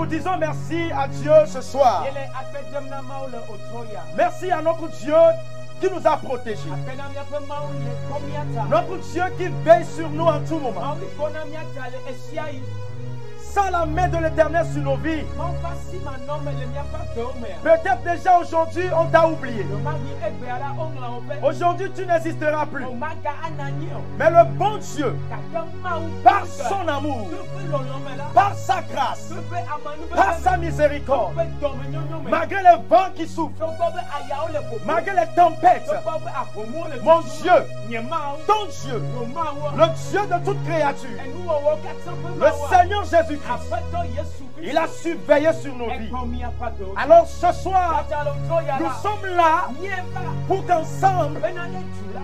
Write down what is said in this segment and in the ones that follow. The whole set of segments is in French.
disons merci à Dieu ce soir. Merci à notre Dieu qui nous a protégés. Notre Dieu qui veille sur nous en tout moment. Sans la main de l'Éternel sur nos vies, peut-être déjà aujourd'hui on t'a oublié. Aujourd'hui tu n'existeras plus. Mais le bon Dieu, par son amour, par sa grâce, par sa miséricorde, malgré les vents qui soufflent, malgré les tempêtes, mon Dieu, ton Dieu, le Dieu de toute créature, le Seigneur Jésus-Christ, il a su veiller sur nos vies. Alors ce soir, nous sommes là pour qu'ensemble,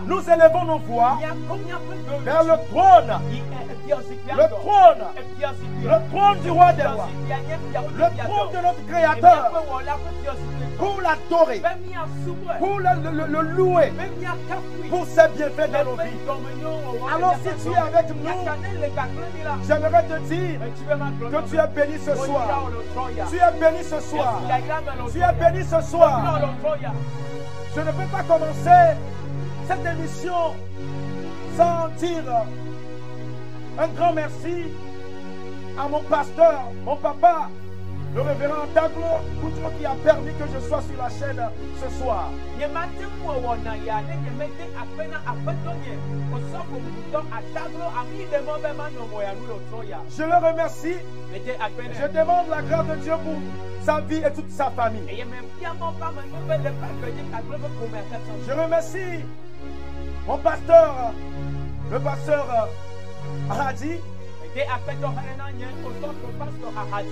nous élevons nos voix vers le trône du roi des rois, le trône de notre Créateur, pour l'adorer, pour le louer, pour ses bienfaits dans nos vies. Alors si tu es avec nous, j'aimerais te dire que tu es béni ce soir. Tu es béni ce soir. Tu es béni ce soir. Je ne peux pas commencer cette émission sans dire un grand merci à mon pasteur, mon papa, le révérend Daglo Koutro, qui a permis que je sois sur la chaîne ce soir. Je le remercie. Je demande la grâce de Dieu pour sa vie et toute sa famille. Je remercie mon pasteur, le pasteur Hadi,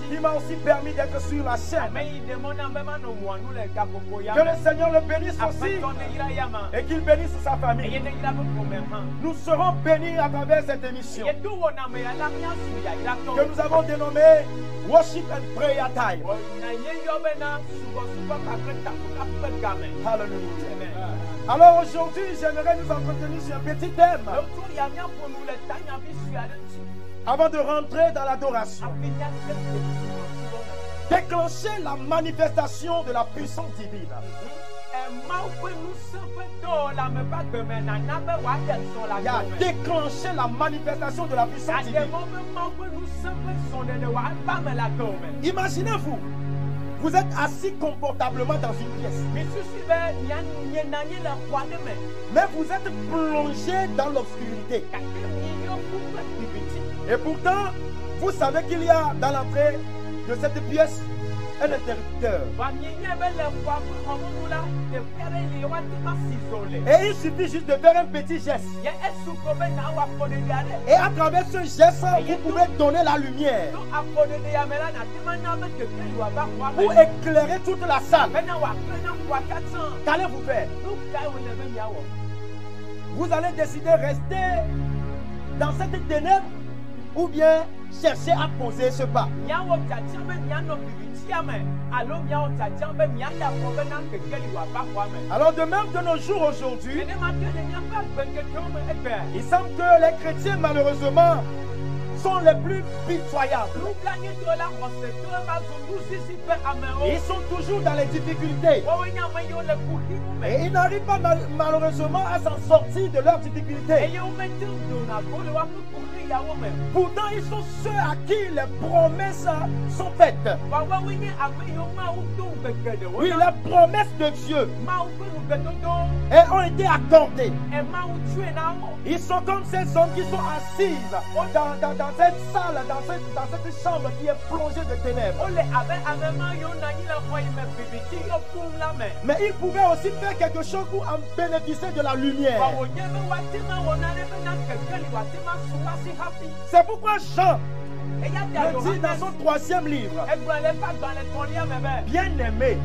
qui m'a aussi permis d'être sur la chaîne. Que le Seigneur le bénisse aussi et qu'il bénisse sa famille. Nous serons bénis à travers cette émission que nous avons dénommée Worship and Prayer Time. Hallelujah. Alors aujourd'hui, j'aimerais nous entretenir sur un petit thème avant de rentrer dans l'adoration. Déclencher la manifestation de la puissance divine. Déclencher la manifestation de la puissance divine. Imaginez-vous, vous êtes assis confortablement dans une pièce, mais vous êtes plongé dans l'obscurité. Et pourtant, vous savez qu'il y a dans l'entrée de cette pièce un interrupteur. Et il suffit juste de faire un petit geste. Et à travers ce geste, vous pouvez donner la lumière pour éclairer toute la salle. Qu'allez-vous faire? Vous allez décider de rester dans cette ténèbre ou bien chercher à poser ce pas. Alors de même de nos jours aujourd'hui, il semble que les chrétiens malheureusement sont les plus pitoyables. Ils sont toujours dans les difficultés. Et ils n'arrivent pas malheureusement à s'en sortir de leurs difficultés. Pourtant, ils sont ceux à qui les promesses sont faites. Oui, les promesses de Dieu ont été accordées. Ils sont comme ces hommes qui sont assis dans cette salle, dans cette chambre qui est plongée de ténèbres. Mais ils pouvaient aussi faire quelque chose pour en bénéficier de la lumière. C'est pourquoi Jean le dit dans son 3e livre: bien-aimé,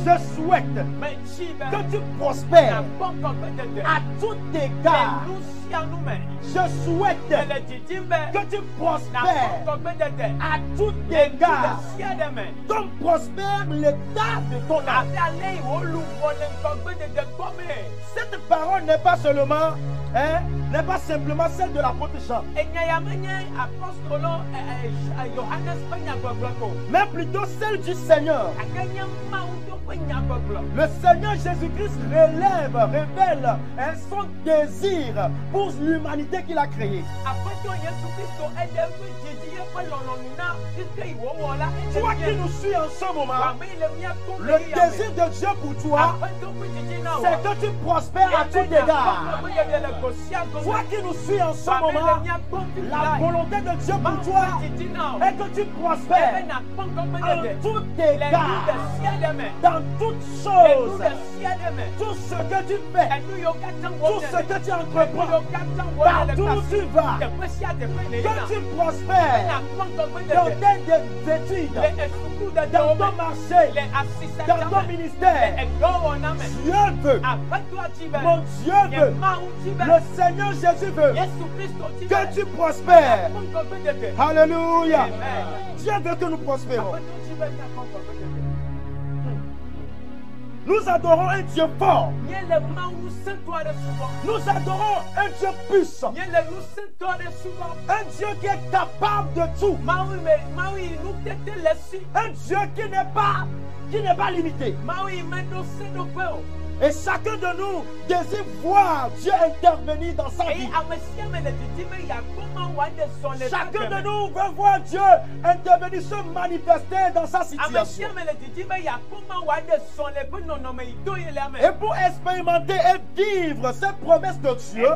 je souhaite que tu prospères à tout égard. Je souhaite que tu prospères à tout égard, comme prospère l'état de ton âme. Cette parole n'est pas seulement n'est pas simplement celle de l'apôtre Jean, mais plutôt celle du Seigneur. Le Seigneur Jésus-Christ révèle son désir pour l'humanité qu'il a créée. Toi qui nous suis en ce moment, le désir de Dieu pour toi, c'est que tu prospères à tout égard. Toi qui nous suis en ce moment, la volonté de Dieu pour toi est que tu prospères en tout égard, dans toutes choses, tout ce que tu fais, tout ce que tu entreprends, partout où tu vas, que tu prospères dans tes études, dans ton marché, dans ton ministère. Dieu veut, mon Dieu veut, le Seigneur Jésus veut que tu prospères. Alléluia. Dieu veut que nous prospérons. Nous adorons un Dieu fort. Nous adorons un Dieu puissant. Un Dieu qui est capable de tout. Un Dieu qui n'est pas limité. Et chacun de nous désire voir Dieu intervenir dans sa vie. Chacun de nous veut voir Dieu intervenir, se manifester dans sa situation. Et pour expérimenter et vivre cette promesse de Dieu,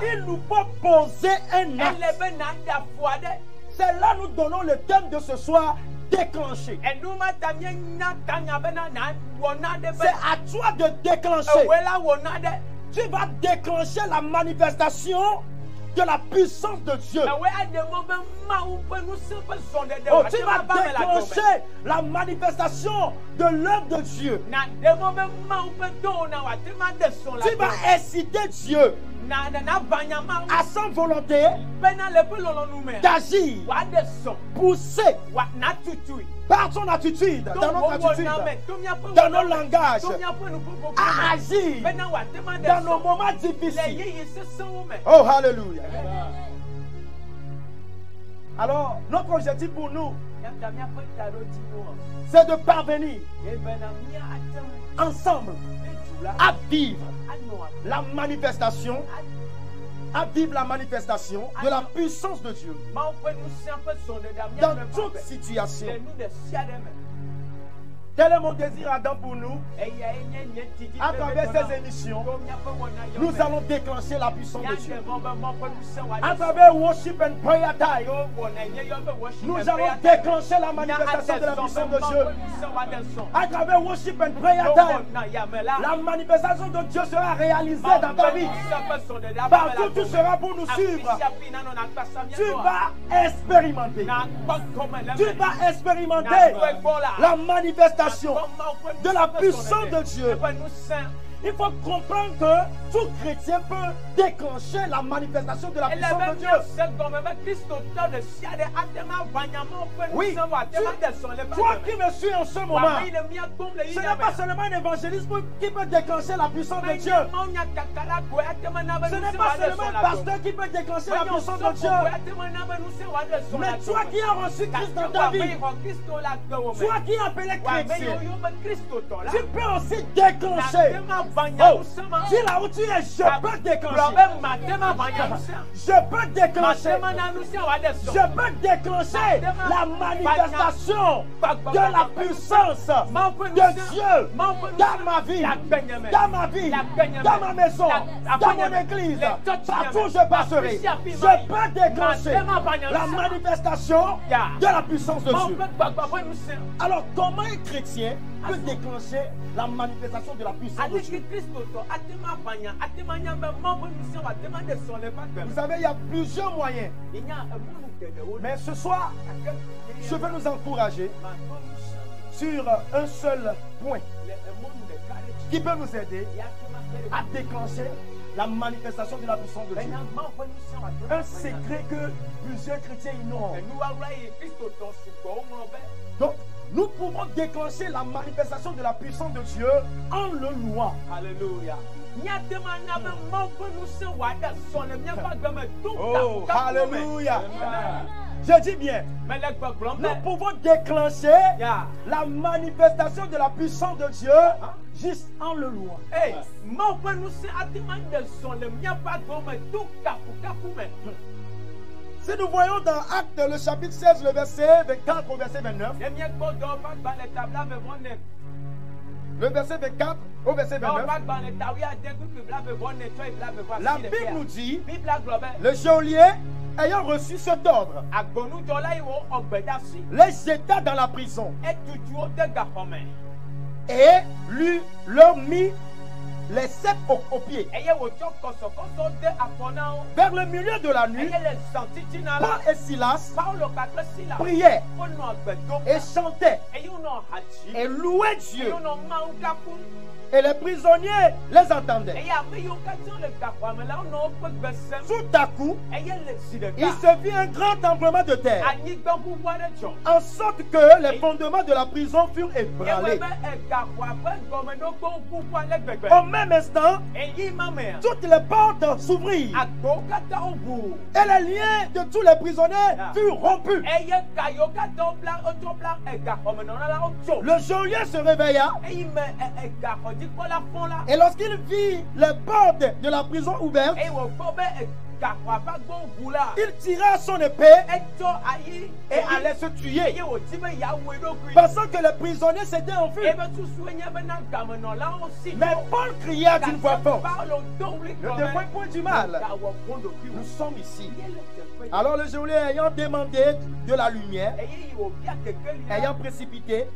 il nous faut poser un acte. C'est là que nous donnons le thème de ce soir. Déclencher. C'est à toi de déclencher. Tu vas déclencher la manifestation de la puissance de Dieu. Oh, tu vas déclencher la manifestation de l'œuvre de Dieu. Tu vas inciter Dieu à sa volonté d'agir, pousser par son attitude, dans notre attitude, dans nos langages, à agir dans nos moments difficiles. Oh, hallelujah. Alors, notre objectif pour nous, c'est de parvenir ensemble à vivre la manifestation, de la puissance de Dieu dans toute situation. Tel est mon désir ardent pour nous. À travers ces émissions, nous allons déclencher la puissance de Dieu. À travers Worship and Prayer Time, nous allons déclencher la manifestation de la puissance de Dieu. À travers Worship and Prayer Time, la manifestation de Dieu sera réalisée dans ta vie. Partout tu seras pour nous suivre. Tu vas expérimenter. Tu vas expérimenter la manifestation de la puissance de Dieu. Il faut comprendre que tout chrétien peut déclencher la manifestation de la puissance de Dieu. Oui, toi qui me suis en ce moment, ce n'est pas seulement un évangélisme qui peut déclencher la puissance de Dieu. Ce n'est pas seulement un pasteur qui peut déclencher la puissance de Dieu. Mais toi qui as reçu Christ dans ta vie, toi qui es appelé chrétien, tu peux aussi déclencher. Oh, dis là où tu es, je peux déclencher. Je peux déclencher. Je peux déclencher la manifestation de la puissance de Dieu dans ma vie, dans ma maison, dans mon église, partout où je passerai. Je peux déclencher la manifestation de la puissance de Dieu. Alors, comment un chrétien peut déclencher la manifestation de la puissance de Dieu? Vous savez, il y a plusieurs moyens. Mais ce soir, je veux nous encourager sur un seul point qui peut nous aider à déclencher la manifestation de la puissance de Dieu. Un secret que plusieurs chrétiens ignorent. Donc, nous pouvons déclencher la manifestation de la puissance de Dieu en le louant. Alléluia. Oh, alléluia. Je dis bien, nous pouvons déclencher la manifestation de la puissance de Dieu juste en le louant. Si nous voyons dans Actes le chapitre 16, le verset 24 au verset 29, le verset 24 au verset 29, la Bible nous dit, le geôlier ayant reçu cet ordre, les jeta dans la prison et leur mit les 7 aux pieds. Vers le milieu de la nuit, Paul et Silas priaient et chantaient et louaient Dieu. Et les prisonniers les entendaient. Tout à coup, il se vit un grand tremblement de terre, en sorte que les fondements de la prison furent ébranlés. Au même instant, toutes les portes s'ouvrirent et les liens de tous les prisonniers furent rompus. Le geôlier se réveilla et lorsqu'il vit les portes de la prison ouvertes, il tira son épée et allait se tuer, pensant que les prisonniers s'étaient enfuis. Mais Paul cria d'une voix forte: ne te fais point du mal, nous sommes ici. Alors le geôlier ayant demandé de la lumière, ayant précipité,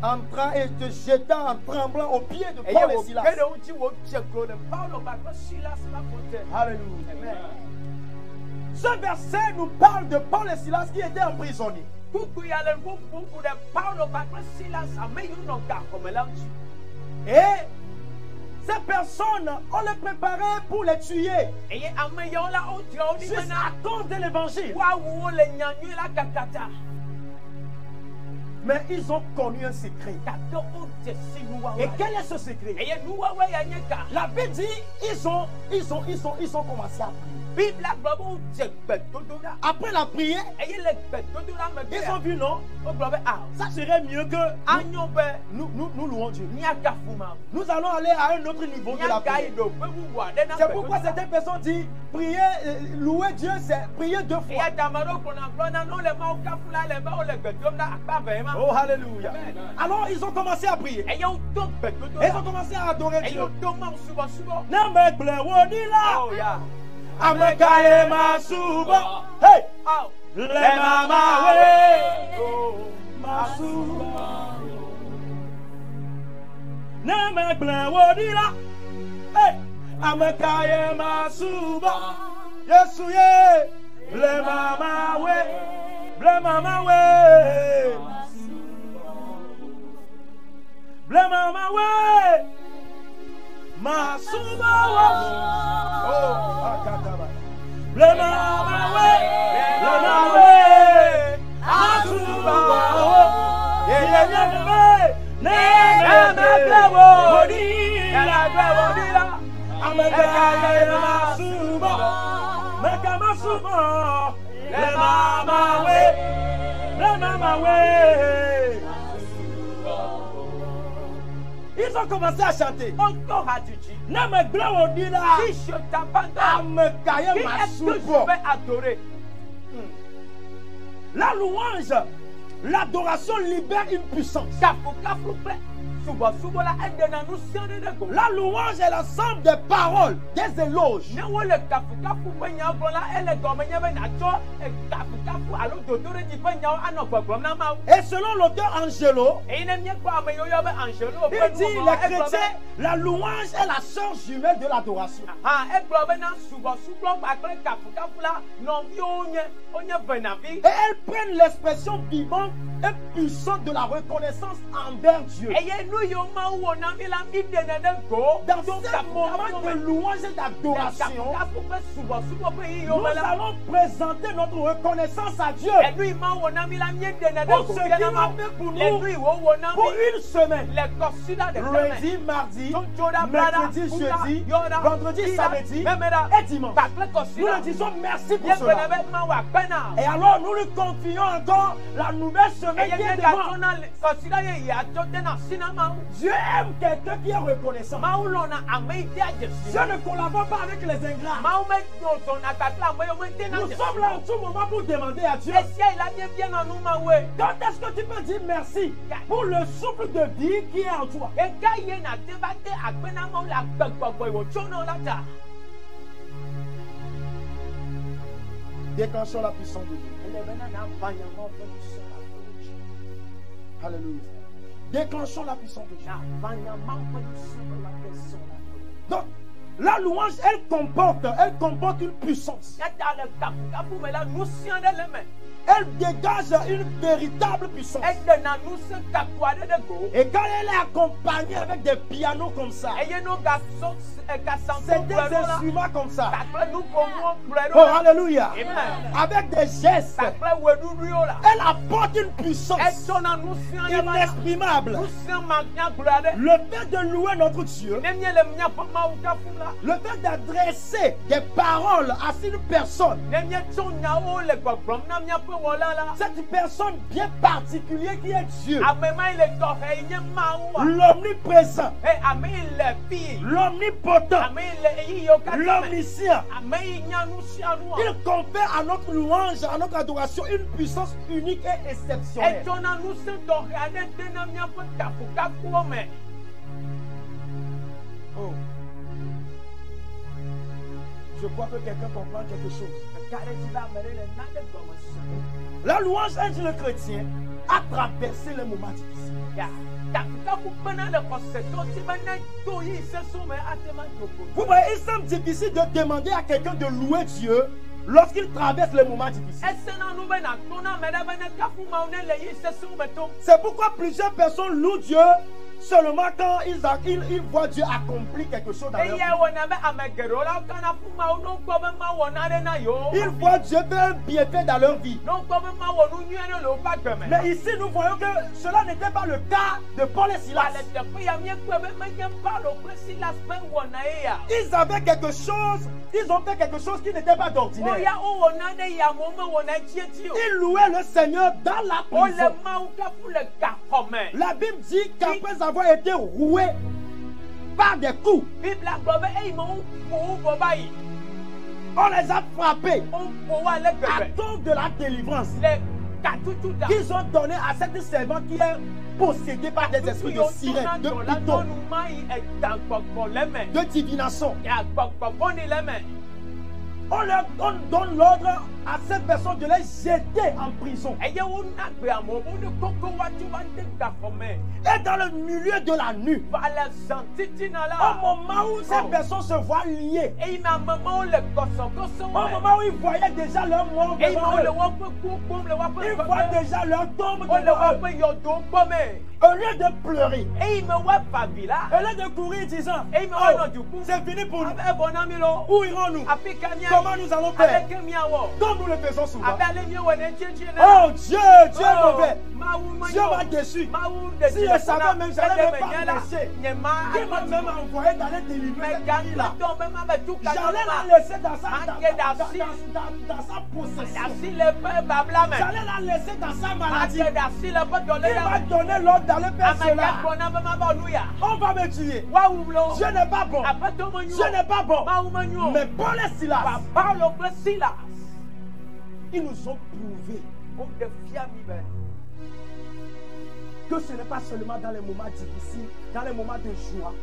entra et se jeta en tremblant aux pieds de Paul et Silas. Alléluia. Ce verset nous parle de Paul et Silas qui étaient emprisonnés. Et ces personnes, on les préparait pour les tuer juste à cause de l'évangile. Mais ils ont connu un secret. Et quel est ce secret? La Bible dit ils ont commencé à prier. Après la prière, ils ont vu non, ça serait mieux que nous louons Dieu. Nous allons aller à un autre niveau de la prière. C'est pourquoi certaines personnes disent prier, louer Dieu, c'est prier 2 fois. Oh, alléluia. Alors ils ont commencé à prier. Ils ont commencé à adorer Dieu. Amekaye masuba, hey, le mama we, masuba. Neme blewodila, hey, amekaye masuba. Yesu ye, le mama we, ble mama we, ble mama we, masuba. Oh, akataba. Ble mama we, masuba. Yeah, yeah, yeah, ils ont commencé à chanter. Si je t'abandonne, qui est-ce que je vais adorer? La louange, l'adoration libère une puissance. La louange est l'ensemble des paroles, des éloges. Et selon l'auteur Angelo, il dit les chrétiens, la louange est la sœur jumelle de l'adoration. Et elles prennent l'expression vivante et puissante de la reconnaissance envers Dieu. Dans ce moment de louange et d'adoration, nous allons présenter notre reconnaissance à Dieu pour ce qu'il a fait pour nous pour une semaine. Lundi, mardi, mercredi, jeudi, vendredi, samedi et dimanche. Nous lui disons merci pour cela. Et alors nous lui confions encore la nouvelle semaine qui est devant. Dieu aime quelqu'un qui est reconnaissant. Dieu ne collabore pas avec les ingrats. Nous sommes là en tout moment pour demander à Dieu. Quand est-ce que tu peux dire merci pour le souffle de vie qui est en toi? Déclenchons la puissance de Dieu. Alléluia. Déclenchons la puissance de Dieu. Donc, la louange, elle comporte une puissance. Elle dégage une véritable puissance. Et quand elle est accompagnée avec des pianos comme ça, c'est des instruments comme ça. Oh, alléluia. Avec des gestes, elle apporte une puissance inexprimable. Le fait de louer notre Dieu, le fait d'adresser des paroles à une personne, cette personne bien particulière qui est Dieu, l'omniprésent, l'omnipotent, l'omniscient, il confère à notre louange, à notre adoration, une puissance unique et exceptionnelle. Oh. Je crois que quelqu'un comprend quelque chose. La louange aide le chrétien à traverser les moments difficiles. Vous voyez, il semble difficile de demander à quelqu'un de louer Dieu lorsqu'il traverse les moments difficiles. C'est pourquoi plusieurs personnes louent Dieu seulement quand ils voient Dieu accomplir quelque chose dans leur vie. Ils voient Dieu faire un bienfait dans leur vie. Mais ici, nous voyons que cela n'était pas le cas de Paul et Silas. Ils avaient quelque chose, ils ont fait quelque chose qui n'était pas d'ordinaire. Ils louaient le Seigneur dans la prison. La Bible dit qu'après avoir été roués par des coups, on les a frappés à cause de la délivrance qu'ils ont donné à cette servante qui est possédée par des esprits de sirène, de python, de divination. On donne l'ordre à cette personne de les jeter en prison. Et dans le milieu de la nuit, au moment où ces personnes se voient liées, au moment où ils voyaient déjà leur mort devant eux, ils voient déjà leur tombe devant eux, au lieu de pleurer, au lieu de courir disant oh, c'est fini pour nous, où irons-nous? Comment nous allons faire? Comme nous le faisons souvent. Oh Dieu, Dieu est mauvais. Dieu m'a déçu. Si je savais même, je n'allais même pas lâcher. Il m'a même envoyé d'aller délivrer cette fille-là. J'allais la laisser dans sa possession. J'allais la laisser dans sa maladie. Il m'a donné l'ordre d'aller faire cela. On va me tuer. Dieu n'est pas bon. Dieu n'est pas bon. Mais Paul et Silas, ils nous ont prouvé que ce n'est pas seulement dans les moments difficiles, dans les moments de joie,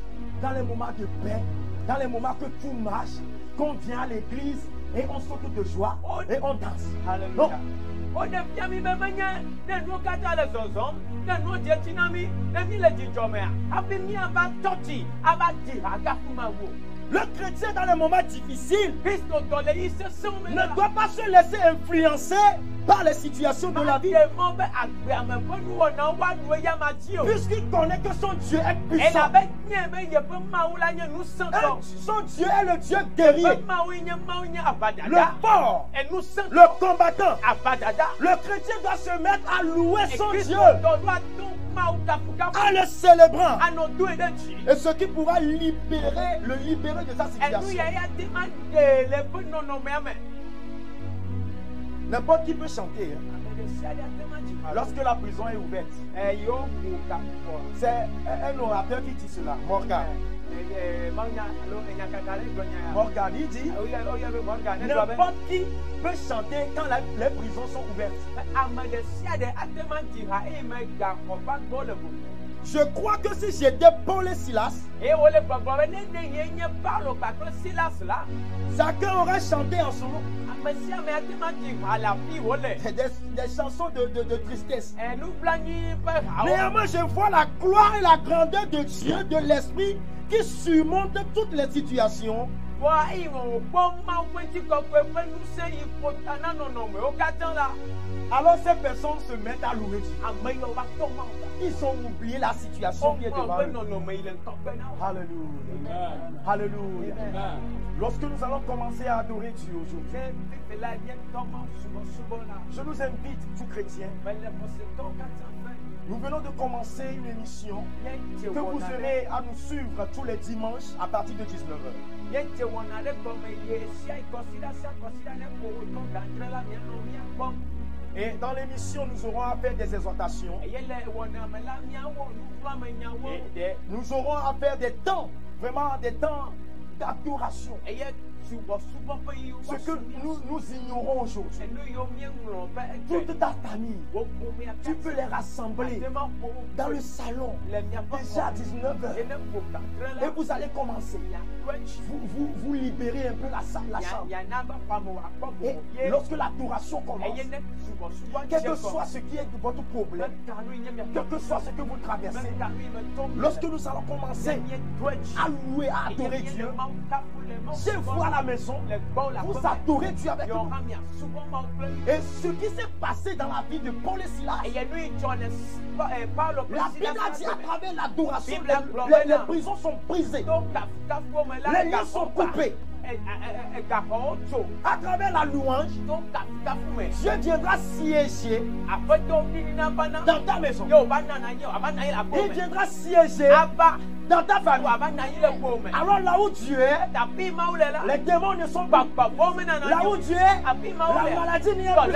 dans les moments de paix, dans les moments que tout marche, qu'on vient à l'église et on saute de joie et on danse. Non. Le chrétien dans les moments difficiles ne doit pas se laisser influencer par les situations de la vie. Puisqu'il connaît que son Dieu est puissant. Son Dieu est le Dieu guerrier. Le fort. Le combattant. Le chrétien doit se mettre à louer son Dieu. En le célébrant. Et ce qui pourra le libérer de sa situation. N'importe qui peut chanter. Lorsque la prison est ouverte. C'est un orateur qui dit cela. Morgan. Morgan, il dit n'importe qui peut chanter quand les prisons sont ouvertes. Je crois que si j'étais Paul et Silas, chacun aurait chanté en solo. Des chansons de tristesse. Néanmoins, je vois la gloire et la grandeur de Dieu, de l'Esprit, qui surmonte toutes les situations. Alors ces personnes se mettent à louer Dieu. Ils ont oublié la situation qui est devant eux. Alléluia. Alléluia. Lorsque nous allons commencer à adorer Dieu aujourd'hui, je nous invite, tout chrétien, nous venons de commencer une émission que vous aurez à nous suivre tous les dimanches à partir de 19h. Et dans l'émission, nous aurons à faire des exhortations. Et nous aurons à faire des temps, vraiment des temps d'adoration. Ce que nous ignorons aujourd'hui. Toute ta famille, tu peux les rassembler dans le salon déjà à 19h. Et vous allez commencer. Vous libérez un peu la chambre. Et lorsque l'adoration commence, quel que soit ce qui est votre problème, quel que soit ce que vous traversez, lorsque nous allons commencer à louer, à adorer Dieu, chez vous à la maison, vous adorez Dieu avec nous. Et ce qui s'est passé dans la vie de Paul et Silas, la Bible a dit à travers l'adoration, les prisons sont brisées, les liens sont coupés. À travers la louange, Dieu viendra siéger dans ta maison. Il viendra siéger dans ta famille. Alors là où Dieu est, les démons ne sont pas. Là où Dieu est, la maladie n'y est plus.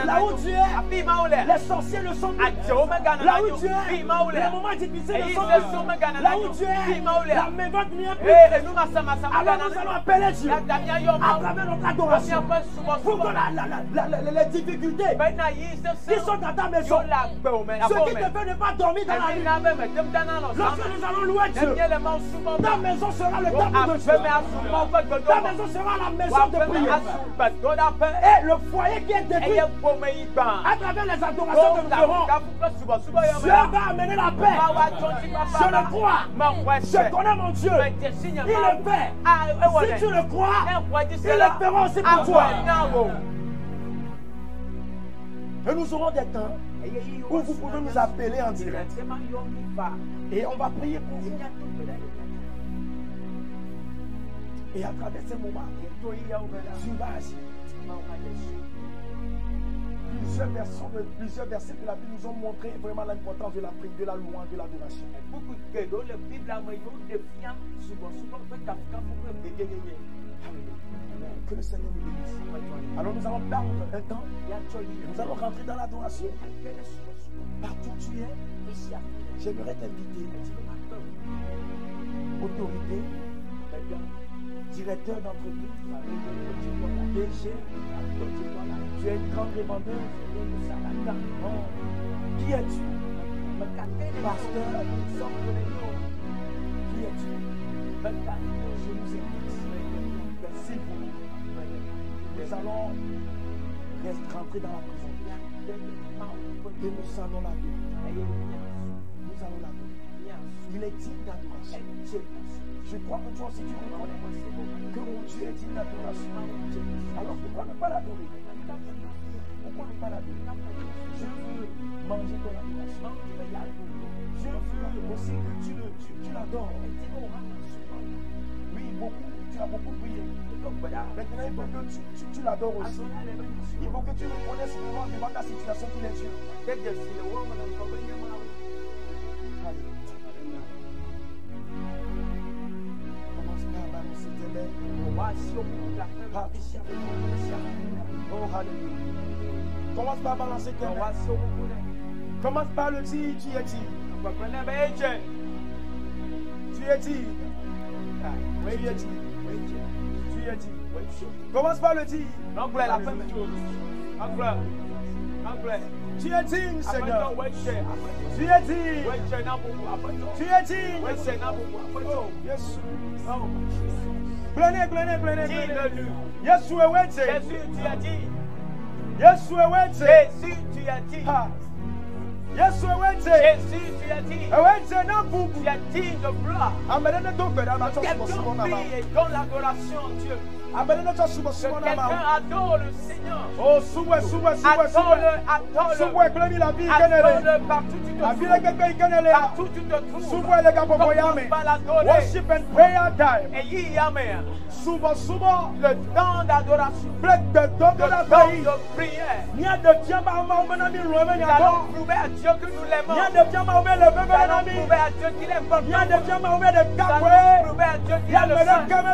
Là où Dieu est, les sorciers ne sont plus. Là où Dieu est, les moments difficiles ne sont plus. Là où Dieu est, la mévente n'y est plus. Alors nous allons appeler Dieu à travers notre adoration pour que les difficultés qui sont dans ta maison, ce qui te fait ne pas dormir dans la nuit, lorsque nous allons louer Dieu, ta maison sera le temple de Dieu. Ta maison sera la maison de prière. Et le foyer qui est détruit à travers les adorations que nous ferons, Dieu va amener la paix. Je le crois. Je connais mon Dieu. Il le fait. Si tu le crois, il le fera aussi pour toi. Et nous aurons des temps où vous pouvez nous appeler en direct. Et on va prier pour vous. Et à travers ces moments, tu vas agir. Plusieurs versets de la Bible nous ont montré vraiment l'importance de la prière, de la louange, de l'adoration. Que le Seigneur nous bénisse. Alors nous allons perdre un temps. Nous allons rentrer dans l'adoration. Partout où tu es, j'aimerais t'inviter. Autorité, directeur d'entreprise, DG, tu es une grande révendeuse. Qui es-tu? Pasteur, qui es-tu? Je nous invite. S'il vous plaît. Nous allons rentrer dans la prison. Et nous allons l'adorer. Nous allons l'adorer. Il est digne d'adoration. Je crois que toi aussi tu reconnais que mon Dieu est digne d'adoration. Alors pourquoi ne pas l'adorer? Pourquoi ne pas l'adorer? Je veux manger ton adoration. Je veux aussi que tu l'adores. Oui, beaucoup, tu as beaucoup prié. Maintenant, il faut que tu l'adores aussi. Il faut que tu reconnaisses vraiment devant ta situation qu'il est Dieu. Commence pas à balancer tes mains. Oh, alléluia. Commence pas à balancer tes mains. Commence par le dire, tu es dit. Tu es dit. Tu es dit. Tu es dit. Commence par le dire. Tu es digne, Seigneur. Tu es digne. Tu es digne. Oh, Jésus. Prenez. Jésus est waiting. Jésus, tu as dit. Jésus est waiting. Jésus, tu as dit. Jésus est waiting. Jésus, tu as dit. Tu as dit de gloire. Quelqu'un prie et donne l'adoration à Dieu. Que quelqu'un adore le Seigneur. Oh, Adore-le partout où tu te trouves. Partout où tu te trouves. Commence par l'adorer. Worship and prayer time. Et y amen. Souvent. Le temps d'adoration. Le temps de prière. Nous allons prouver à Dieu que nous l'aimons. Nous allons prouver à Dieu qu'il est bon. Nous allons prouver à Dieu qu'il est le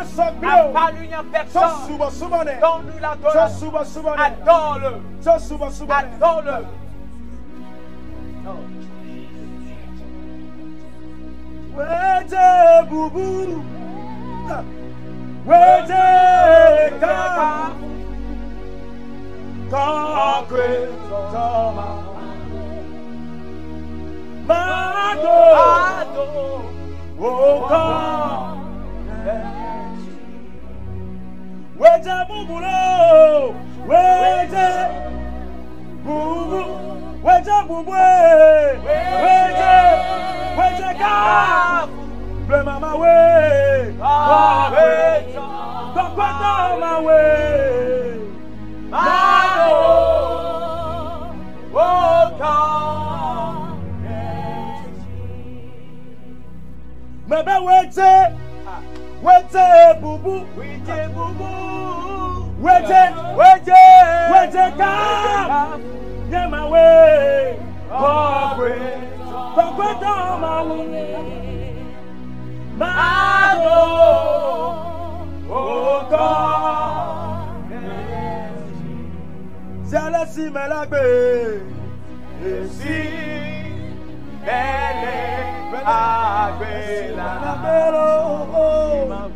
Saint. À part lui, il n'y a personne. Donne-lui l'adoration. Adore-le. Adore-le. Wete bubu, wete kabu, kakwe toma, mado, oka, wete bubulo, wete bubu, wete bubwe, wete kabu. Mama way, my way, oh God, maybe wait, boo boo, wait, come, yeah, my way, oh, my way. Oh God, c'est la cime la paix, et si elle est la belle, oh God,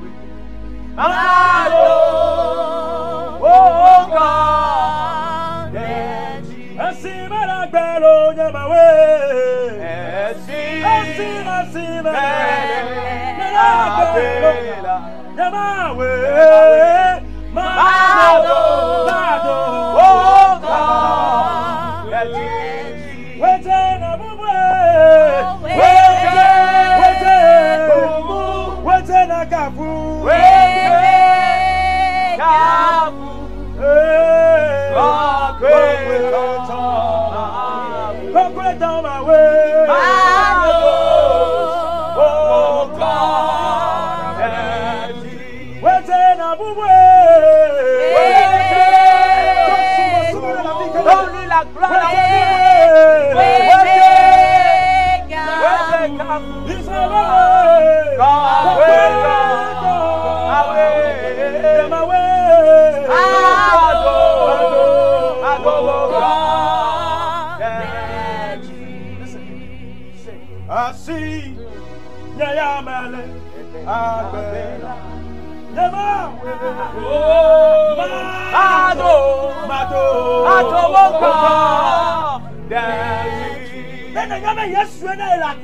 ainsi la belle,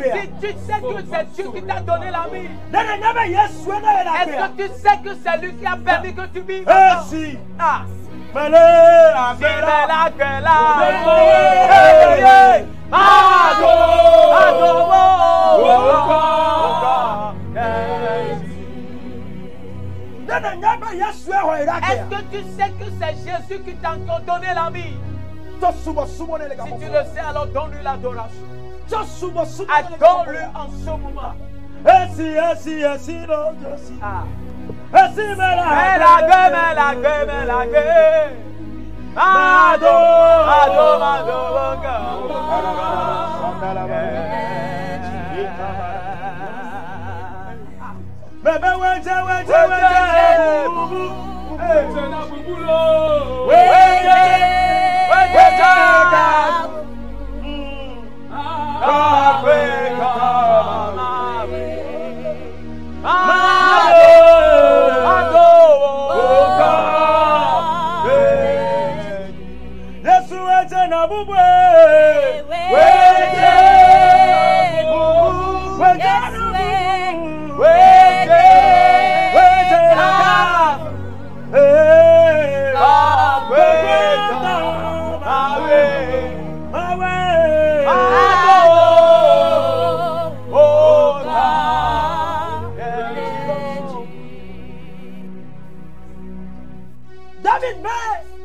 Si tu sais que c'est Dieu qui t'a donné la vie, est-ce que tu sais que c'est lui qui a permis que tu vives? Ah. Est-ce que tu sais que c'est Jésus qui t'a encore donné la vie? Si tu le sais, alors donne-lui l'adoration. Adore-le en ce moment.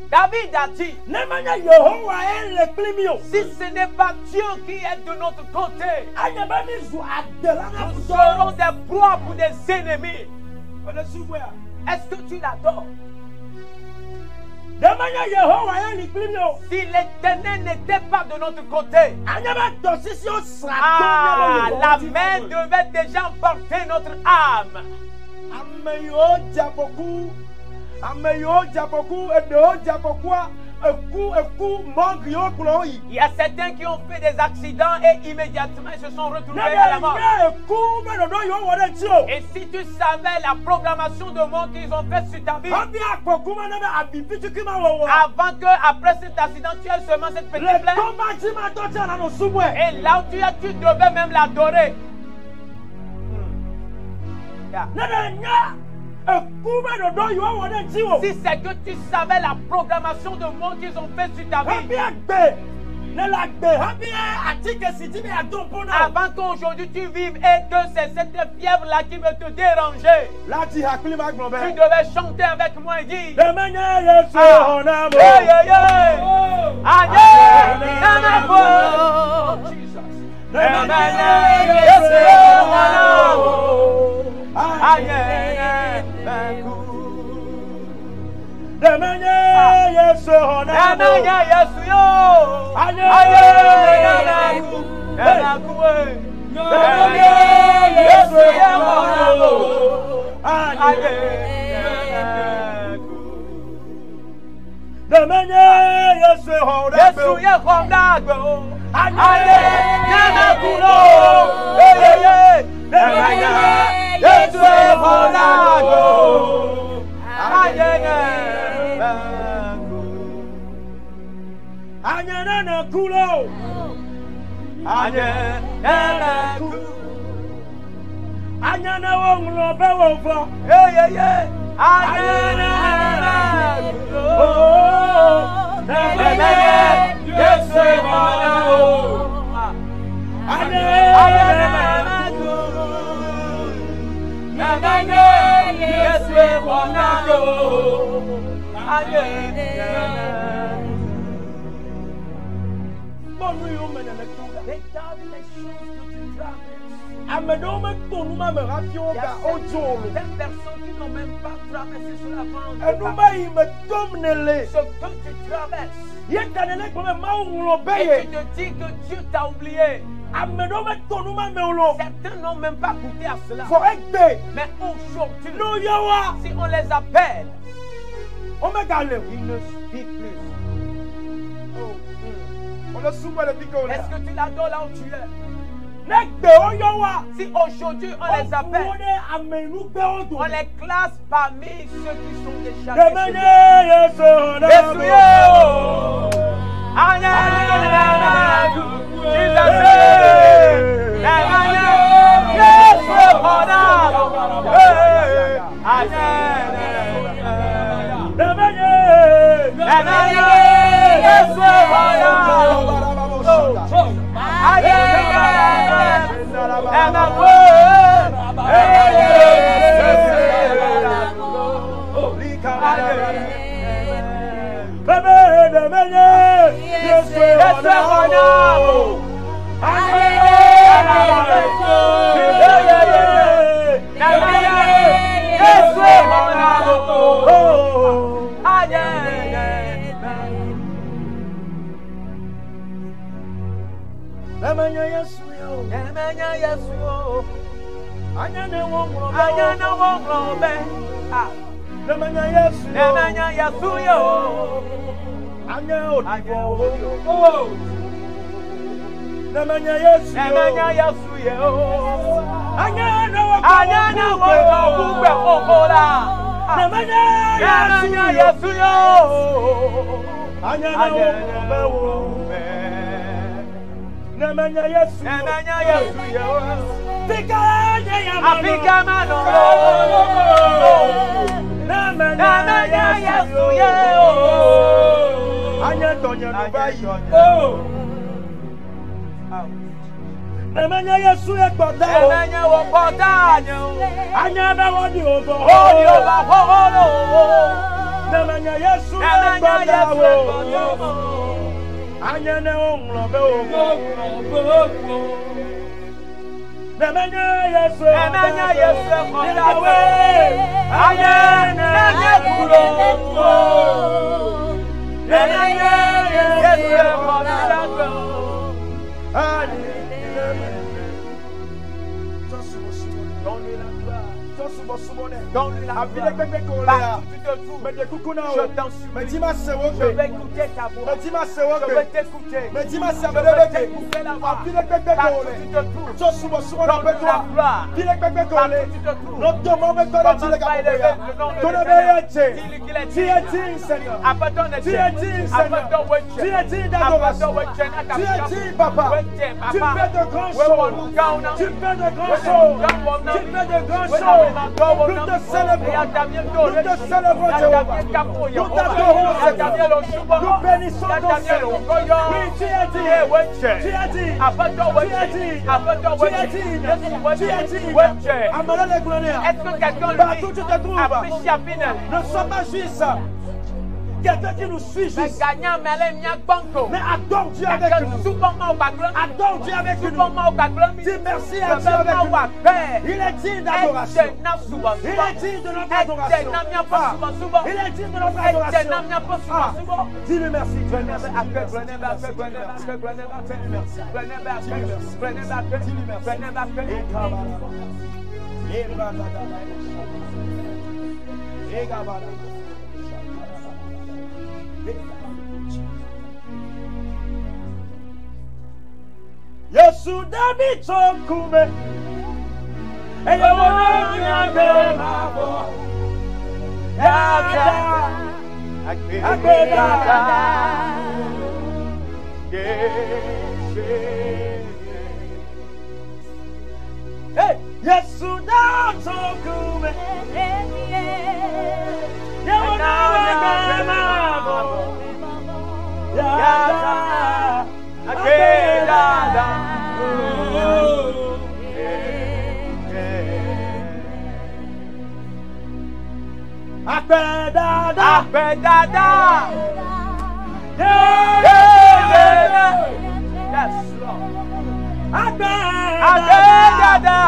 David a dit, si ce n'est pas Dieu qui est de notre côté, nous serons des proies pour des ennemis. Est-ce que tu l'adores? Si l'Éternel n'était pas de notre côté, la main devait déjà porter notre âme. Il y a certains qui ont fait des accidents et immédiatement ils se sont retrouvés à la mort. Et si tu savais la programmation de mort qu'ils ont faite sur ta vie, avant que après cet accident tu aies seulement cette petite plaie, et là où tu es, tu devais même l'adorer. Si c'est que tu savais la programmation de mort qu'ils ont fait sur ta vie, avant qu'aujourd'hui tu vives et que c'est cette fièvre-là qui veut te déranger, tu devais chanter avec moi et dire certaines personnes qui n'ont même pas traversé sur la bande. Ce que tu traverses, et tu te dis que Dieu t'a oublié. Certains n'ont même pas goûté à cela. Mais aujourd'hui, si on les appelle, ils ne vivent plus. Est-ce que tu l'adores là où tu es? Si aujourd'hui on les appelle, on les classe parmi ceux qui sont déjà Ne sois pas juste quelqu'un qui nous suit juste. Mais adore Dieu avec nous. Adore Dieu avec nous. Dis merci à Dieu avec nous. Il est digne d'adoration. Il est digne de notre adoration. Il est digne de notre adoration. Dis-lui merci. Yesu dabi tokume eyo wona nyambe mabo yaja agbeda hey Yesu dabi tokume eyo wona nyambe mabo yaja agbeda Apedada. Yes, Lord. Apedada.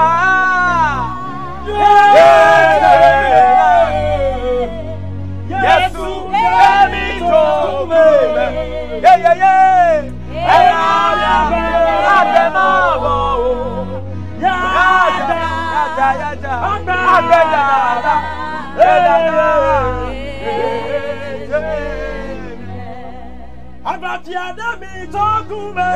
Yesu demi tobe. Abati adami tokume,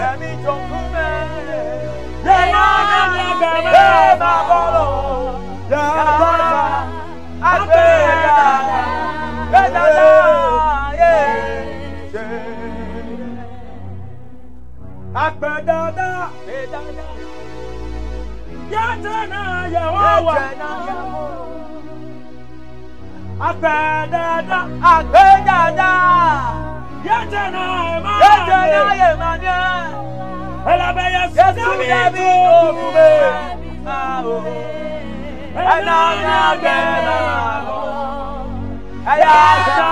Apedada, Yatana Yawa, Apedada, Apedada, Yatana Yemania, Elabaya Sami, Anana Gema, Ayata,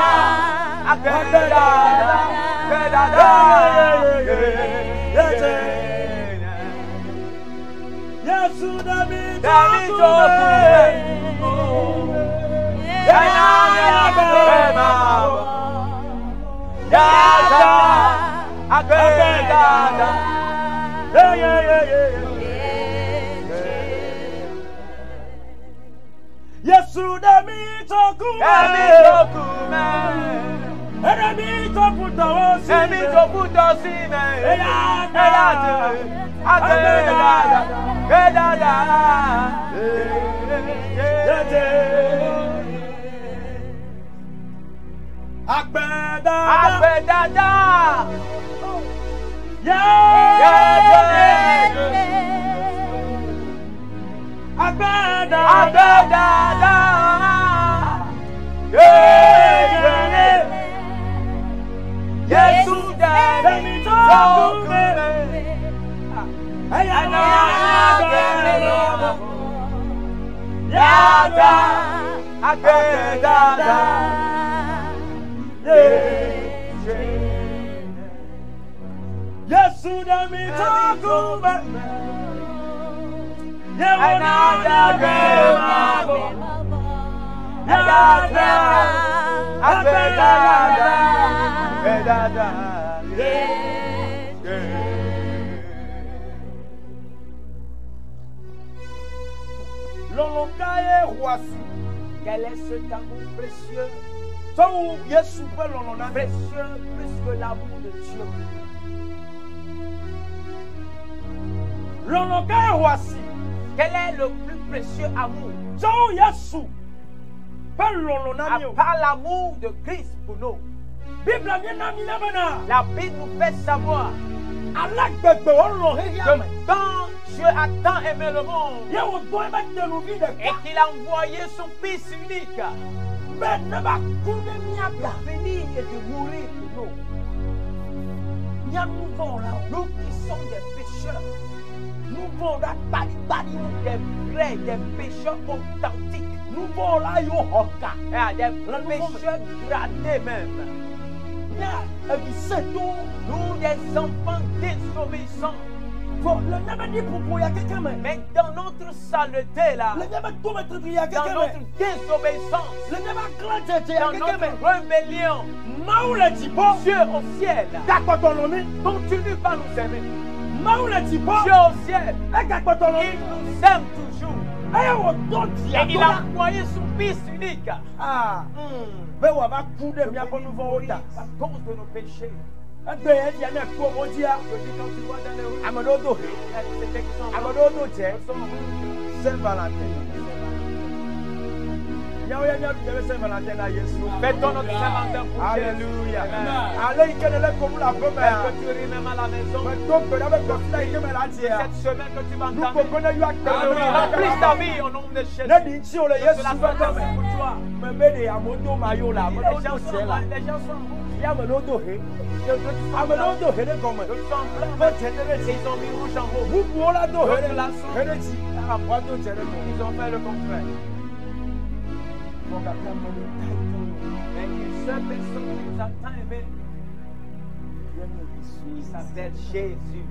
Quel est cet amour précieux? Précieux plus que l'amour de Dieu. Quel est le plus précieux amour? À part l'amour de Christ pour nous. La Bible nous fait savoir que quand Dieu a tant aimé le monde et qu'il a envoyé son Fils unique de venir et de mourir pour nous. Nous qui sommes des pécheurs, nous voulons des vrais, des pécheurs authentiques. Nous voulons des pécheurs gradés même. Nous des enfants désobéissants. Mais dans notre saleté là, dans notre désobéissance, dans notre rébellion, Dieu au ciel continue par nous aimer. Dieu au ciel, il nous aime toujours. Et il a envoyé son Fils unique à cause de nos péchés. Je dis quand tu vois dans les rues, Saint-Valentin. Fêtons notre Saint-Valentin pour Jésus. Alléluia. Que tu remettes à la maison. Cette semaine que tu vas entamer. Remplis ta vie au nom de Jésus. Que la soit facile pour toi. Les gens sont ils ont mis rouge en haut. Ils ont fait le contraire. Mais une seule personne qui nous a tant aimé, il s'appelle Jésus.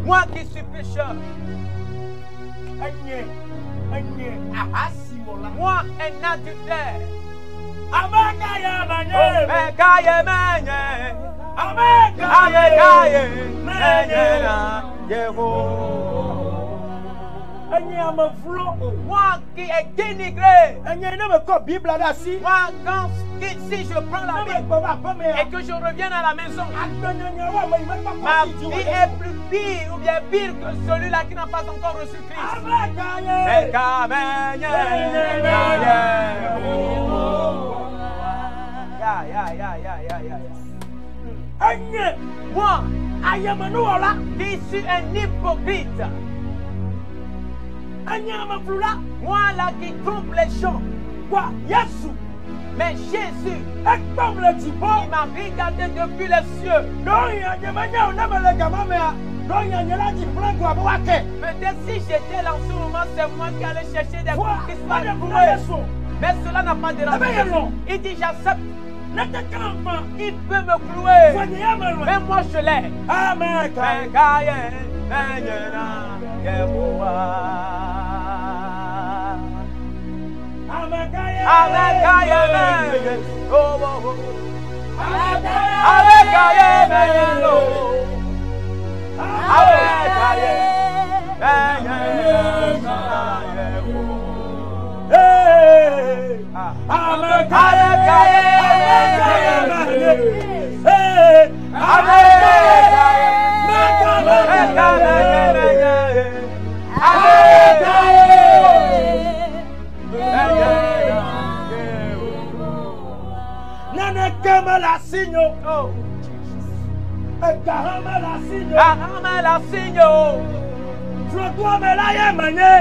Moi qui suis pécheur, moi un adultère, moi qui est dénigré, moi quand si je prends la Bible et que je reviens à la maison, ma vie est plus pire ou bien pire que celui-là qui n'a pas encore reçu Christ. Moi, qui suis un hypocrite, moi là qui trompe les gens, moi Mais Jésus, il m'a regardé depuis les cieux. Peut-être si j'étais là en ce moment, c'est moi qui allais chercher des coups. Mais cela n'a pas dérangé. Il dit j'accepte. Il peut me clouer. Mais moi je l'ai. Amen. La signe, oh, Garama la signe, Floto me la yemanye,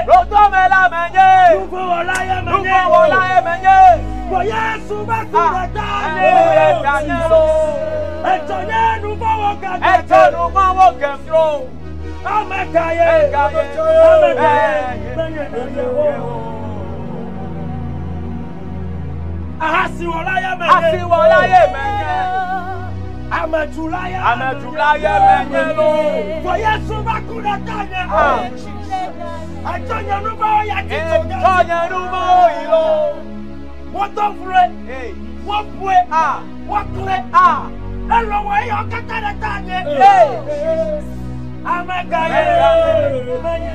Nouveau la yemanye, Voyez souvent tout le temps, et nouveau Asiwolaya menye. Ametulaya menye. Voyez souvent coup de tanya. Atonya nuba ya tito. Atonya nuba ilo. Wotofre. Wopwe. Wokle. Elo wa yo kata de tanya. Amagaye menye.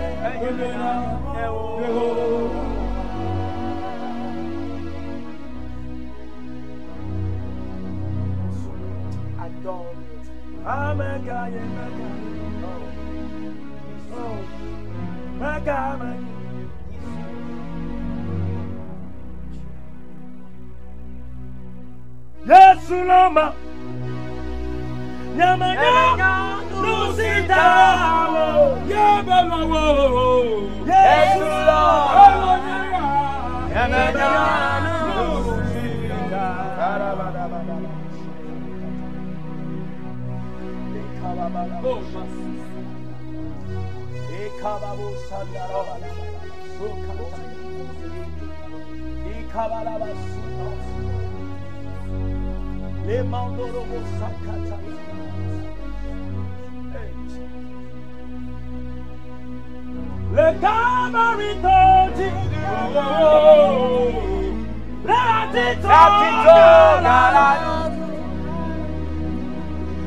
Yesu loma nyamanya nusita yebalawo Yesu loma nyamanya nusita le camarito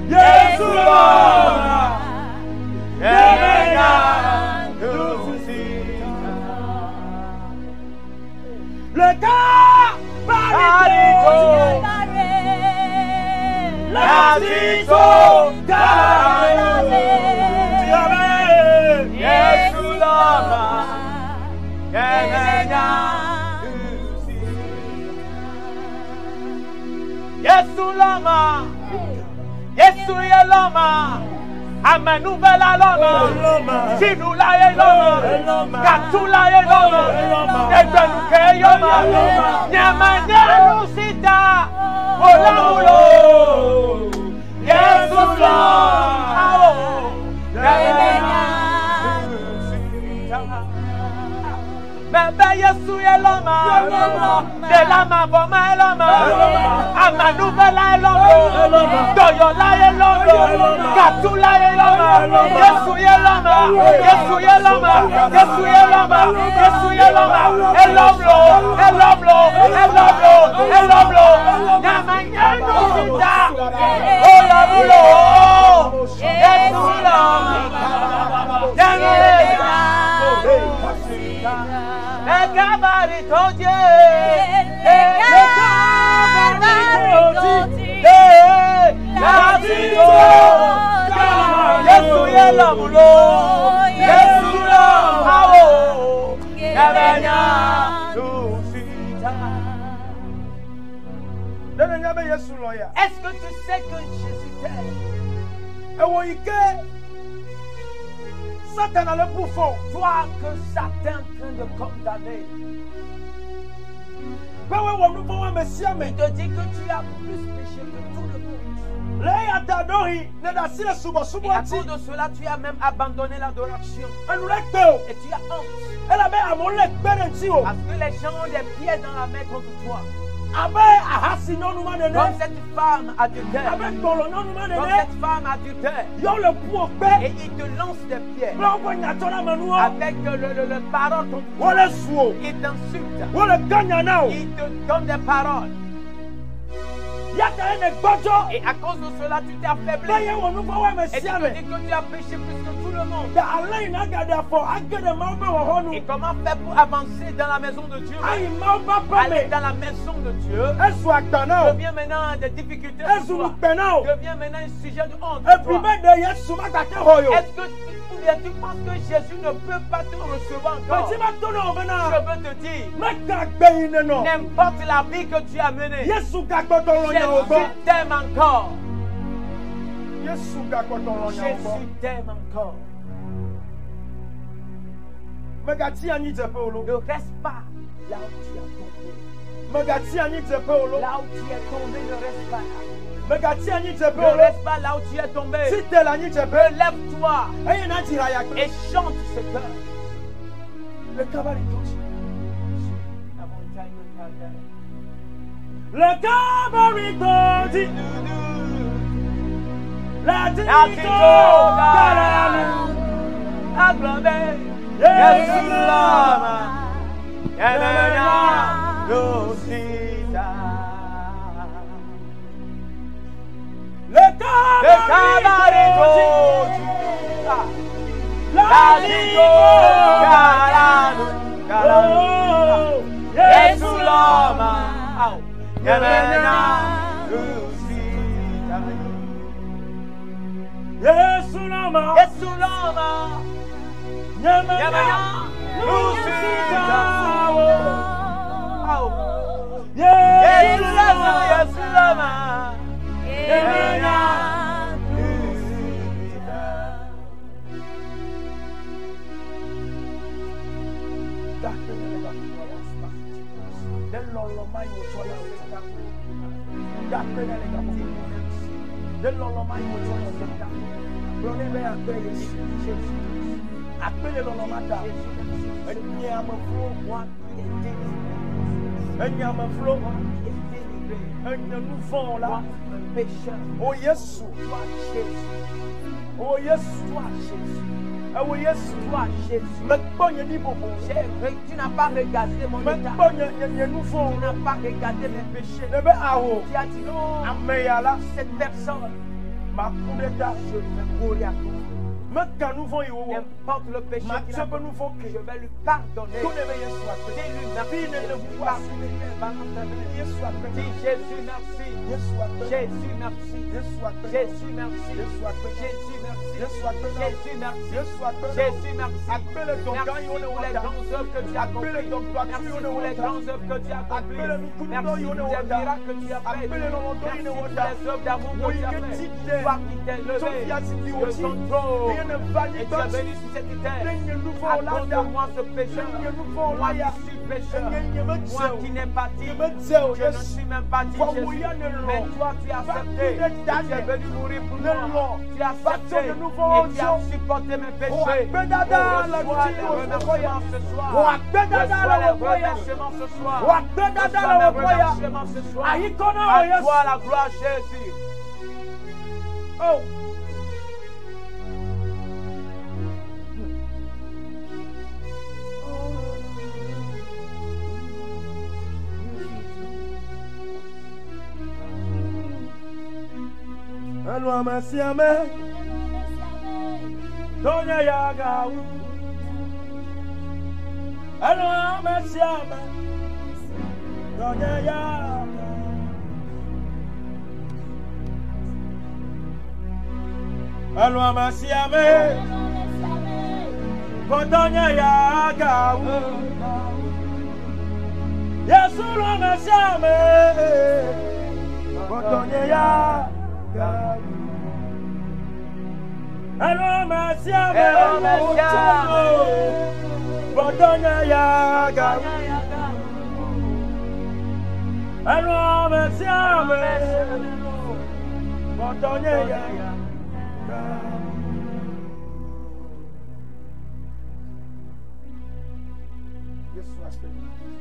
Yesu le Yesu lama, amenuvela lama, sinula lama, katula lama, ebenuke yoma, nyamanya nusita, olamulo, Yesu lama, nyamanya nusita, bebe Yesu lama, de lama boma lama, amanuvela lama, doyola lama, katula lama, Yesu lama, Yesu lama, Yesu lama, Yesu lama, elomlo, nyamanya nusita, olamulo, Yesu lama, nyamanya nusita, Gabaritoje, Yesu yelamulo, Yesu lamao, nyamanya nusita. Est-ce que tu sais que Jésus t'aime? Satan a le bouffon. Toi que Satan est en train de condamner. Il te dit que tu as plus péché que tout le monde. Et à cause de cela, tu as même abandonné l'adoration. Et tu as honte. Parce que les gens ont des pieds dans la main contre toi. Comme cette femme adultère. Et il te lance des pierres. Avec le parole contre toi. Il t'insulte. Il te donne des paroles. Et à cause de cela, tu t'es affaibli. Et tu te dis que tu as péché plus que tout le monde. Et comment faire pour avancer dans la maison de Dieu? Aller dans la maison de Dieu devient maintenant des difficultés. Devient maintenant un sujet de honte. Est-ce que tu penses que Jésus ne peut pas te recevoir encore? Je veux te dire, n'importe la vie que tu as menée, Jésus t'aime encore. Jésus t'aime encore. Ne reste pas là où tu as tombé. Là où tu es tombé, ne reste pas là. Ne reste pas là où tu es tombé. Relève-toi et chante ce cœur. Le Calvaire est touché. Le Calvaire est touché. La Tito, acclamez. Jésus l'homme. Le cabaretto, la dico, Gesù l'ama, Gesù l'ama, Gesù l'ama, Oh Jésus, toi Jésus. Oh Jésus, toi Jésus. Oh Jésus, toi Jésus. Tu n'as pas regardé mon état. Tu n'as pas regardé mes péchés. Tu as dit non, cette personne, je vais mourir à cause. N'importe le péché qu'il a commis, je vais lui pardonner. Dis-lui merci de le voir. Dis Jésus merci. Jésus merci. Jésus merci. Jésus merci. Jésus merci. Jésus merci. Merci pour les grandes œuvres que tu as accomplies. Merci pour les grandes œuvres que tu as accomplies. Merci pour les miracles que tu as fait. Merci pour les œuvres d'amour que tu as fait. Toi qui t'es levé de ton trône. Et tu es venu sur cette terre à cause de moi ce pécheur, moi qui suis pécheur, moi qui n'ai pas dit, je ne suis même pas dit Jésus, mais toi tu as accepté, tu es venu mourir pour moi, tu as accepté et tu as supporté mes péchés. Reçois les remerciements ce soir, reçois les remerciements ce soir, reçois les remerciements ce soir, à toi la gloire Jésus. Oh! Alwa masiame Tonya yaga Alwa masiame Tonya yaga Alwa masiame Tonya yaga Yesu alwa masiame Tonya yaga Hello, Masia, Bodonya Yaga, Alors, merci à vous.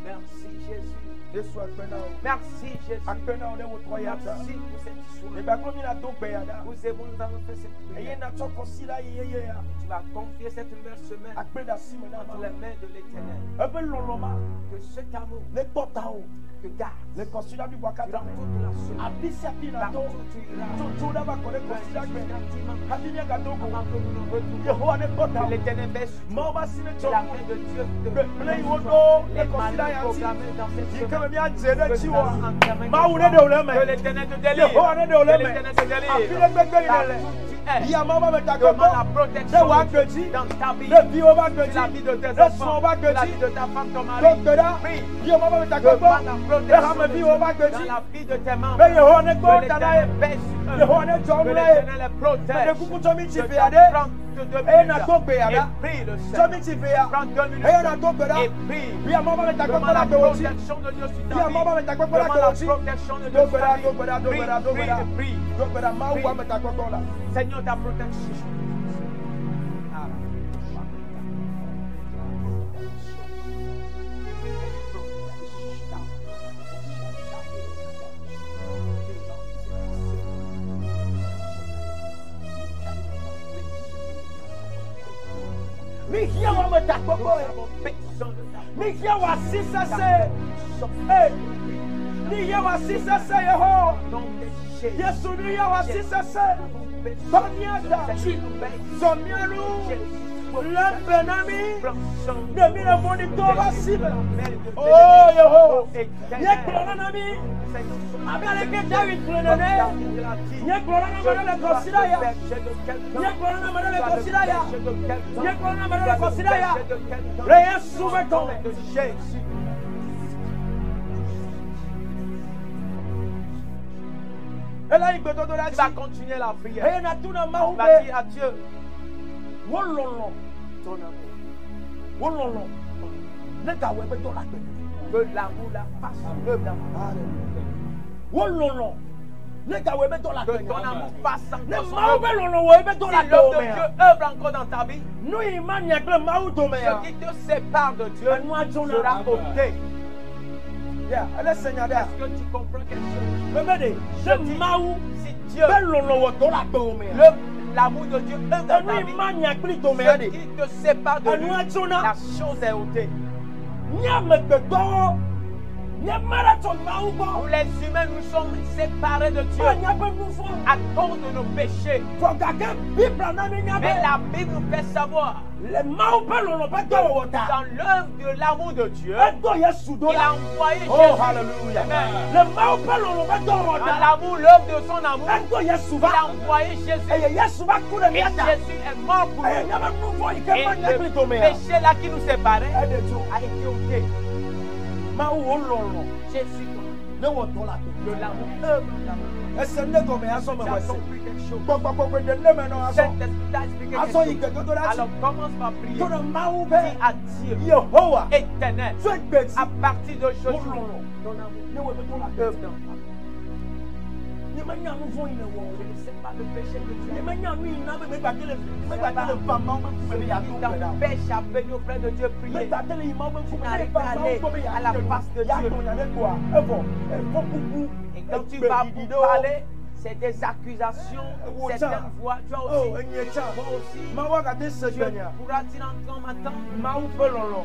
Merci Jésus. Merci Jésus. Merci pour cette soirée. Vous et vous, nous avons fait cette prière. Tu vas confier cette nouvelle semaine entre les mains de l'Éternel. Que cet amour te garde le consulat du durant toute la semaine. Partout où tu iras. Que l'Éternel baisse sur toi. Que la main de Dieu te baisse sur toi. Les malheurs proclamés dans cette semaine. Que l'Éternel te délivre. Que l'Éternel te délivre. Demande la protection dans ta vie, sur la vie de tes enfants, sur la vie de ta femme, ton mari. Prie. Demande la protection dans la vie de tes membres. Que l'Éternel baisse sur eux. Que l'Éternel les protège. Prends 2 minutes et prie le Seigneur. Prends 2 minutes et prie. Demande la protection de Dieu sur ta vie. Demande la protection de Dieu sur ta vie. Prie. Seigneur, ta protection. Tu vas continuer la prière. Va dire à Dieu ton amour. Que l'amour la fasse œuvre dans ma vie. Que ton amour fasse encore son œuvre. Si l'œuvre de Dieu œuvre encore dans ta vie, ce qui te sépare de Dieu sera ôté. Est-ce que tu comprends quelque chose? Si Dieu, l'amour de Dieu œuvre dans ta vie, ce qui te sépare de lui, la chose est ôtée. Nous les humains, nous sommes séparés de Dieu à cause de nos péchés. Mais la Bible nous fait savoir dans l'œuvre de l'amour de Dieu, il a envoyé Jésus. Amen. Dans l'amour, l'œuvre de son amour, il a envoyé Jésus. Et Jésus est mort pour nous. Et le péché là qui nous séparait a été ôté. Jésus, de l'amour œuvre. Est-ce que tu as compris quelque chose? Alors commence par prier. Dis à Dieu, Éternel, à partir d'aujourd'hui, ton amour œuvre dans ta vie. Je ne sais pas le péché que tu as. Il t'empêche à venir auprès de Dieu prier. Tu n'arrives pas à aller à la face de Dieu. Et quand tu vas vous parler, c'est des accusations, certaines voix. Toi aussi, moi aussi, Dieu pourra-t-il entrer en m'attendre?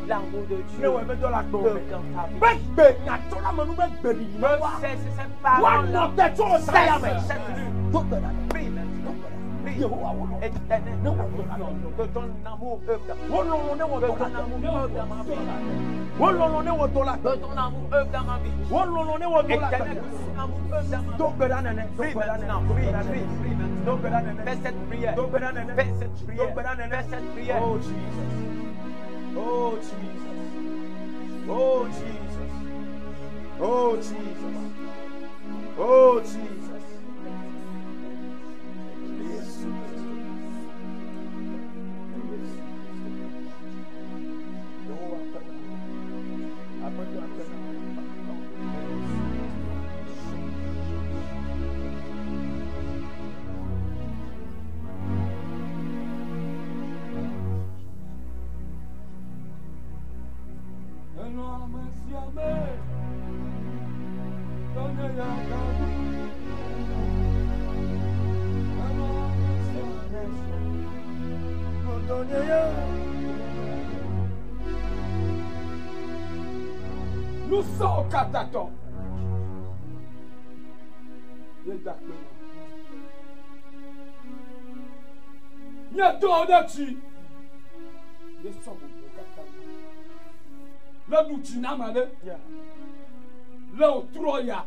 L'amour de Dieu œuvre dans ta vie. Cesse cette parole-là. Cesse cette lutte. Prie maintenant. Prie. Éternel, que ton amour œuvre dans ma vie. Que ton amour œuvre dans ma vie. Que ton amour œuvre dans ma vie. Éternel, que ton amour œuvre dans ma vie. Prie maintenant. Prie maintenant. Fais cette prière. Fais cette prière. Fais cette prière. Oh Jesus. Oh Jesus. Oh Jesus. Oh Jesus. Oh Jesus. Nous sommes au Kataton. Nous sommes là-dessus. Nous sommes au Kataton. Là, nous sommes là. Là, au Troya.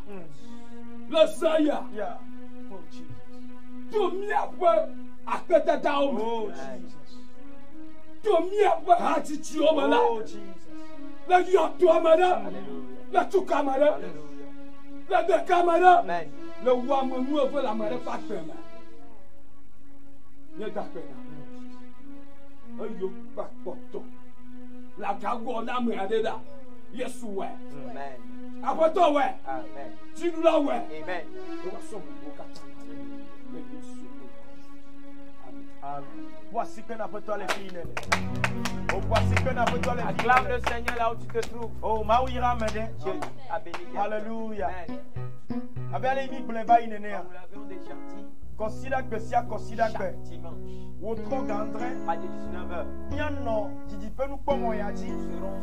Là, Zaya. Tout le monde a fait un down. Oh, Jesus. Tout le monde a dit tu es malade. Oh, Jesus. La Yoto Amada. La Tukamada. La Dekamada. Le roi me veut la marée pas de paiement. Il y a d'accord. Ayo, pas de la Kagona me a dit là. Yes, ouais. Après toi, ouais. Tu nous l'as, ouais. Amen. Voici que n'a pas toi les filles. Oh, voici que n'a pas toi les filles. Acclame le Seigneur là où tu te trouves. Oh, Maouira Mede. Alléluia. Abel mi bleba inene. Nous l'avions déjà dit. Considère que si à considère que dimanche. Ou trop gandre. À 19h. Bien non, tu peux nous comment y a dit. Nous serons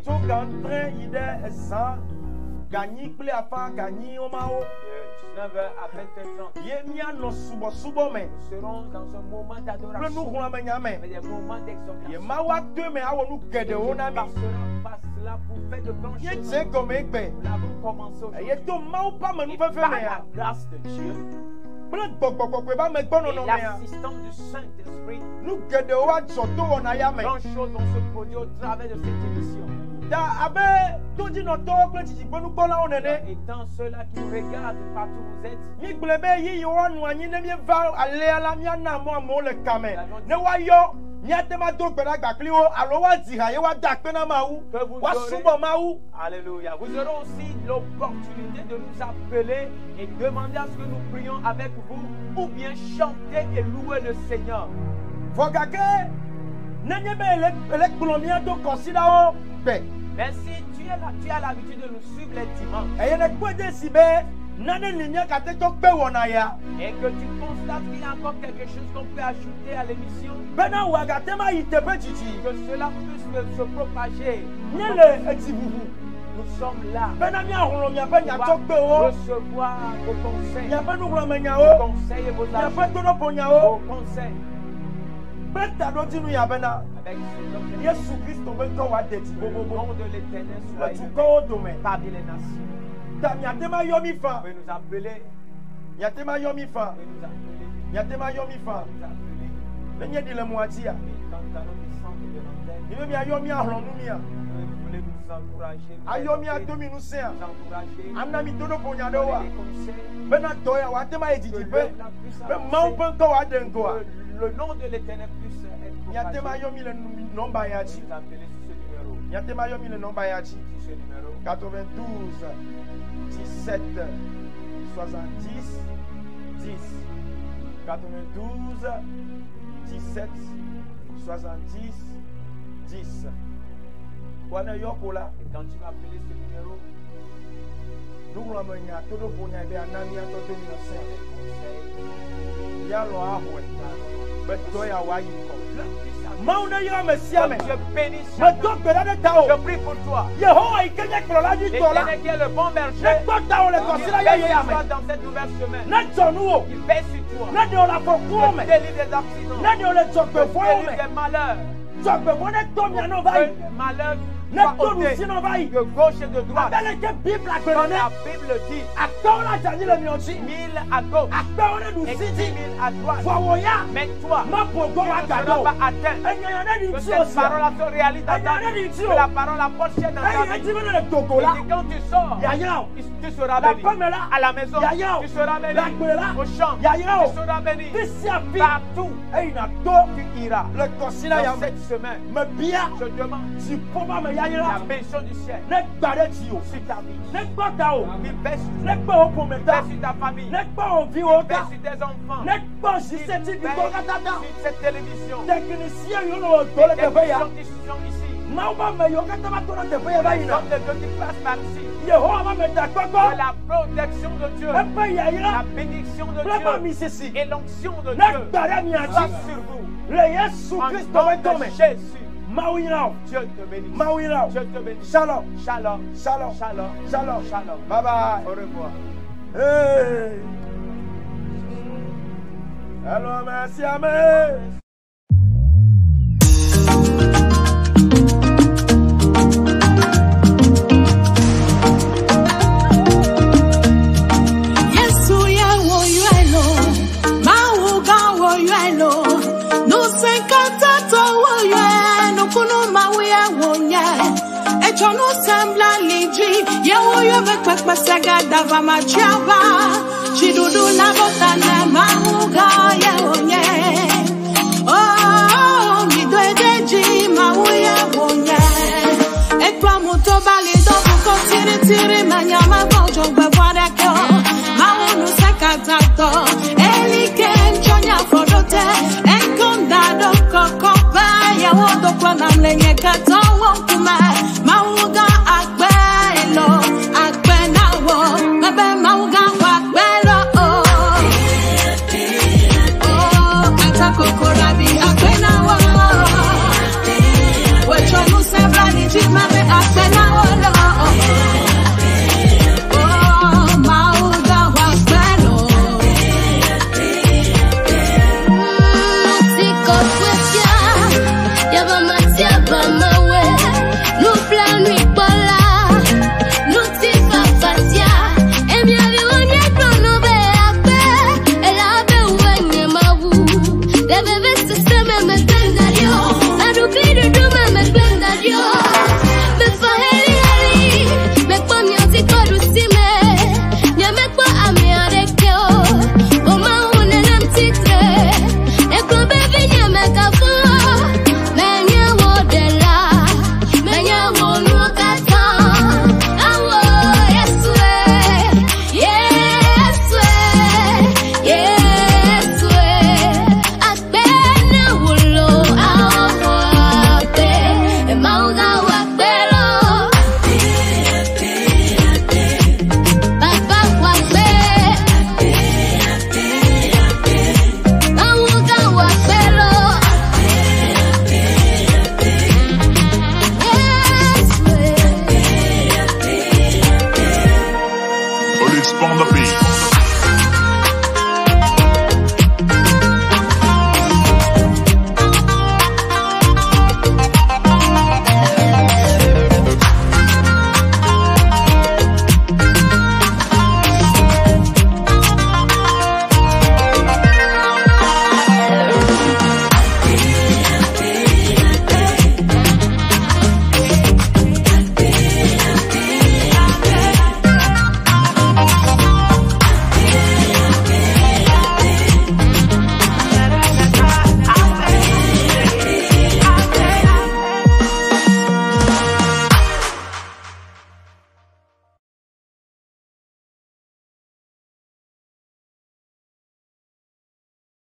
sur tout gandre il est ça. Gagner plus à faire gagner au Mao. 19h à 20h30. Yemia no subo subo me. Nous serons dans un moment d'adoration. Nous nous mais des moments d'exaltation. Yemawa deux mais à nous gede on a mis. Parce cela pour faire de blanches choses. C'est comme ekbe. Nous l'avons commencé aujourd'hui. Et tout Mao pas me nous faire faire. La grâce de Dieu. Et l'assistance du Saint-Esprit. Nous gede o a joto on a ya me. Grandes choses vont se produire au travers de cette émission. Étant ceux-là qui regardent partout où vous êtes, alléluia. Vous aurez aussi l'opportunité de nous appeler et demander à ce que nous prions avec vous ou bien chanter et louer le Seigneur. Mais si tu as l'habitude de nous suivre les dimanches et que tu constates qu'il y a encore quelque chose qu'on peut ajouter à l'émission, que cela puisse se propager, nous sommes là pour recevoir vos conseils, vos conseils et vos avis, vos conseils. Avec ce nom de l'Éternel soit élevé parmi les nations. Vous pouvez nous appeler. Le nom de l'Éternel puisse être propagé. Nous appeler sur ce numéro. 92 17 70 10 92 17 70 10. Et quand tu vas appeler ce numéro, nous allons tout le monde à Nami à tout je prie pour toi. L'Éternel qui est le bon berger, soit dans cette nouvelle semaine. Il veille sur toi. Il délivre des accidents. Il délivre des malheurs. Malheur de gauche et de droite. Quand la Bible dit 1000 à gauche et 10 000 à droite, mais toi, tu ne seras pas atteint. Que cette parole se réalise dans ta vie. Que la parole apporte dans ta vie. Et quand tu sors, tu seras béni. À la maison, tu seras béni. Au champ, tu seras béni. Partout, tu iras. Dans cette semaine, je demande la bénédiction du ciel sur ta vie. Il baisse sur ta famille. Il baisse sur tes enfants. Il baisse sur cette télévision. Les télévisions qui sont ici. Comme de Dieu qui passe par ici. De la protection de Dieu, la bénédiction de Dieu et l'onction de Dieu soit sur vous. En nom de Jésus. Dieu te bénisse. Dieu te bénisse. Shalom. Shalom. Shalom. Shalom. Shalom. Shalom. Bye bye. Au revoir. Hey. Alors, merci, amen. Oh, mi doedeji mawuya wonye. Ekwa muto bali do buko tiri tiri manyama bojo gbeware kyo. Mawunu sekatato elike mchonya fodote. Enkonda do kokopa ya wodo kwa namlenye kato wonke.